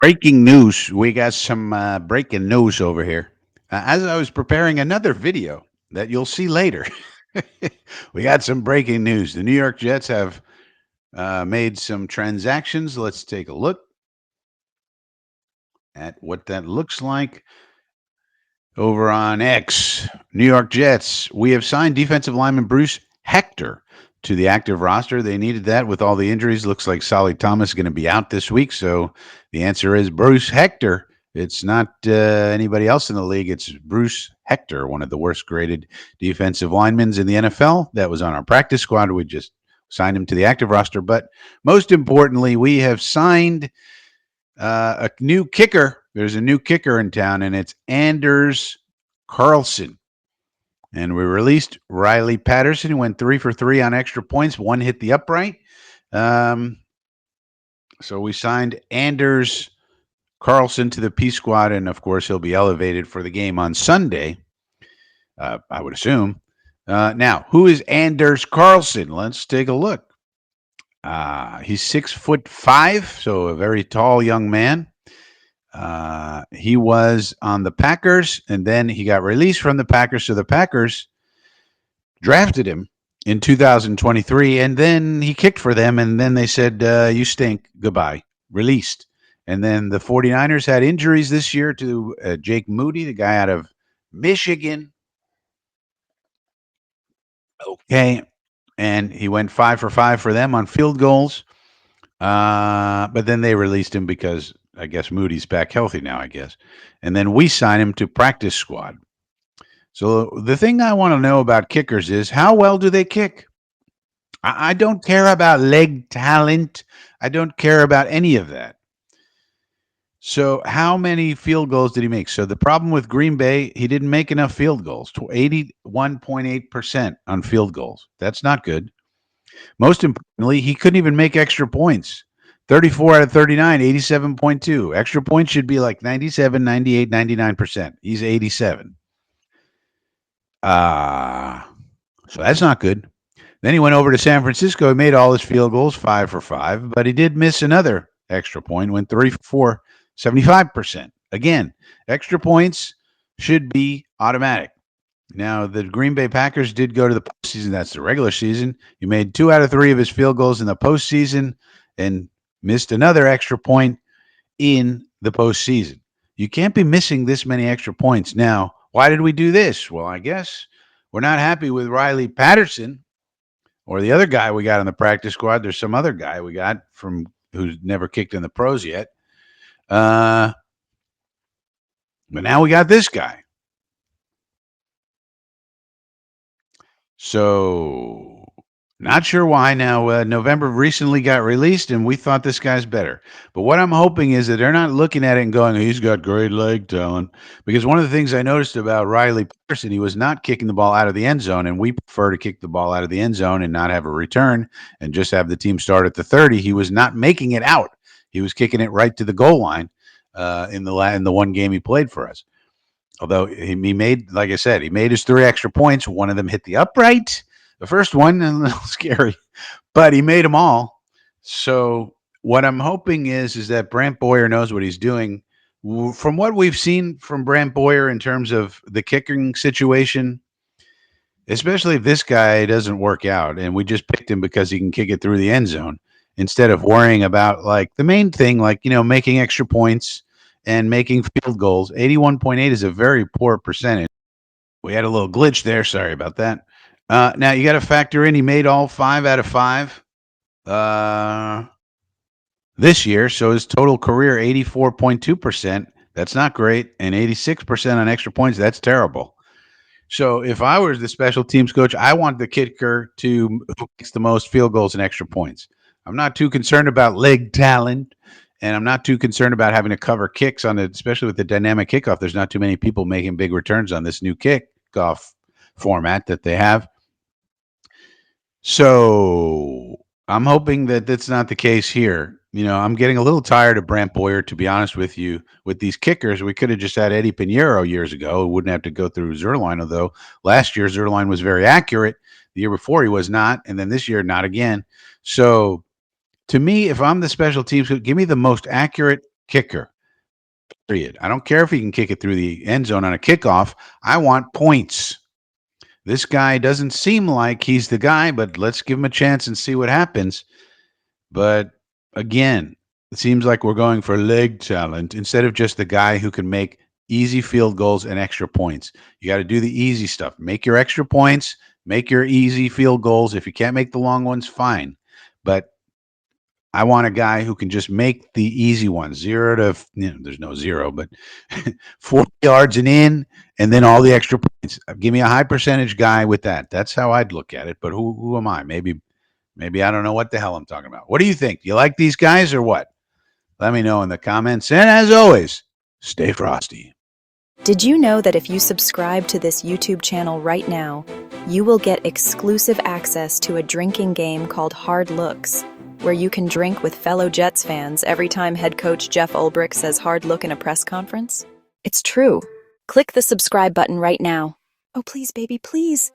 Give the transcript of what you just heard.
Breaking news. We got some breaking news over here. As I was preparing another video that you'll see later, we got some breaking news. The New York Jets have made some transactions. Let's take a look at what that looks like over on X. New York Jets. We have signed defensive lineman Bruce Hector to the active roster. They needed that with all the injuries. Looks like Solly Thomas is going to be out this week. So the answer is Bruce Hector. It's not anybody else in the league. It's Bruce Hector, one of the worst graded defensive linemen in the NFL. That was on our practice squad. We just signed him to the active roster. But most importantly, we have signed a new kicker. There's a new kicker in town, and it's Anders Carlson. And we released Riley Patterson, who went 3 for 3 on extra points. One hit the upright. So we signed Anders Carlson to the P squad, and of course, he'll be elevated for the game on Sunday, I would assume. Now, who is Anders Carlson? Let's take a look. He's 6'5", so a very tall young man. He was on the Packers, and then he got released from the Packers. So the Packers drafted him in 2023, and then he kicked for them, and then they said, you stink, goodbye, released. And then the 49ers had injuries this year to Jake Moody, the guy out of Michigan. Okay. And he went 5 for 5 for them on field goals. But then they released him because I guess Moody's back healthy now, I guess. And then we signed him to practice squad. So the thing I want to know about kickers is how well do they kick? I don't care about leg talent. I don't care about any of that. So how many field goals did he make? So the problem with Green Bay, he didn't make enough field goals. 81.8% on field goals. That's not good. Most importantly, he couldn't even make extra points. 34 out of 39, 87.2. Extra points should be like 97, 98, 99%. He's 87. So that's not good. Then he went over to San Francisco. He made all his field goals, 5 for 5, but he did miss another extra point, went 3 for 4, 75%. Again, extra points should be automatic. Now, the Green Bay Packers did go to the postseason. That's the regular season. He made 2 out of 3 of his field goals in the postseason and missed another extra point in the postseason. You can't be missing this many extra points. Now, why did we do this? Well, I guess we're not happy with Riley Patterson or the other guy we got on the practice squad. There's some other guy we got from who's never kicked in the pros yet. But now we got this guy. So, not sure why. Now, November recently got released, and we thought this guy's better. But what I'm hoping is that they're not looking at it and going, he's got great leg talent. Because one of the things I noticed about Riley Patterson, he was not kicking the ball out of the end zone, and we prefer to kick the ball out of the end zone and not have a return and just have the team start at the 30. He was not making it out. He was kicking it right to the goal line in the one game he played for us. Although he made, like I said, he made his 3 extra points. One of them hit the upright. The first one, a little scary, but he made them all. So what I'm hoping is that Brant Boyer knows what he's doing. From what we've seen from Brant Boyer in terms of the kicking situation, especially if this guy doesn't work out and we just picked him because he can kick it through the end zone instead of worrying about like the main thing, like, making extra points and making field goals. 81.8 is a very poor percentage. We had a little glitch there. Sorry about that. Now you got to factor in he made all 5 out of 5 this year. So his total career, 84.2%. That's not great. And 86% on extra points. That's terrible. So if I was the special teams coach, I want the kicker who makes the most field goals and extra points. I'm not too concerned about leg talent. And I'm not too concerned about having to cover kicks on it, especially with the dynamic kickoff. There's not too many people making big returns on this new kickoff format that they have. So I'm hoping that that's not the case here. I'm getting a little tired of Brant Boyer, to be honest with you, with these kickers. We could have just had Eddie Pinheiro years ago. We wouldn't have to go through Zerline, although last year Zerline was very accurate. The year before he was not, and then this year not again. So to me, if I'm the special teams, give me the most accurate kicker. period. I don't care if he can kick it through the end zone on a kickoff. I want points. This guy doesn't seem like he's the guy, but let's give him a chance and see what happens. But again, it seems like we're going for leg talent instead of just the guy who can make easy field goals and extra points. You got to do the easy stuff. Make your extra points, make your easy field goals. If you can't make the long ones, fine. But I want a guy who can just make the easy ones, 0 to, there's no 0, but 40 yards and in, and then all the extra points. Give me a high percentage guy with that. That's how I'd look at it. But who am I? Maybe I don't know what the hell I'm talking about. What do you think? You like these guys or what? Let me know in the comments. And as always, stay frosty. Did you know that if you subscribe to this YouTube channel right now, you will get exclusive access to a drinking game called Hard Looks, where you can drink with fellow Jets fans every time head coach Jeff Ulbrich says hard look in a press conference? It's true. Click the subscribe button right now. Oh, please, baby, please.